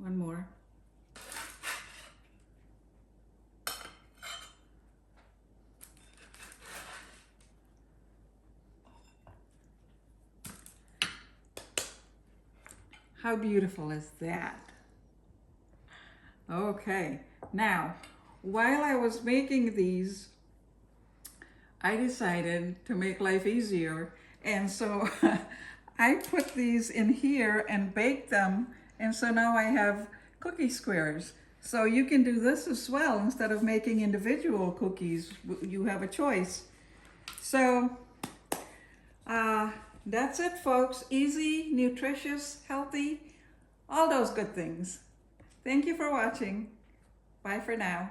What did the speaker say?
One more. How beautiful is that? Okay, now, while I was making these, I decided to make life easier, and so I put these in here and baked them, and so now I have cookie squares. So you can do this as well. Instead of making individual cookies, you have a choice. So that's it, folks. Easy, nutritious, healthy, all those good things. Thank you for watching. Bye for now.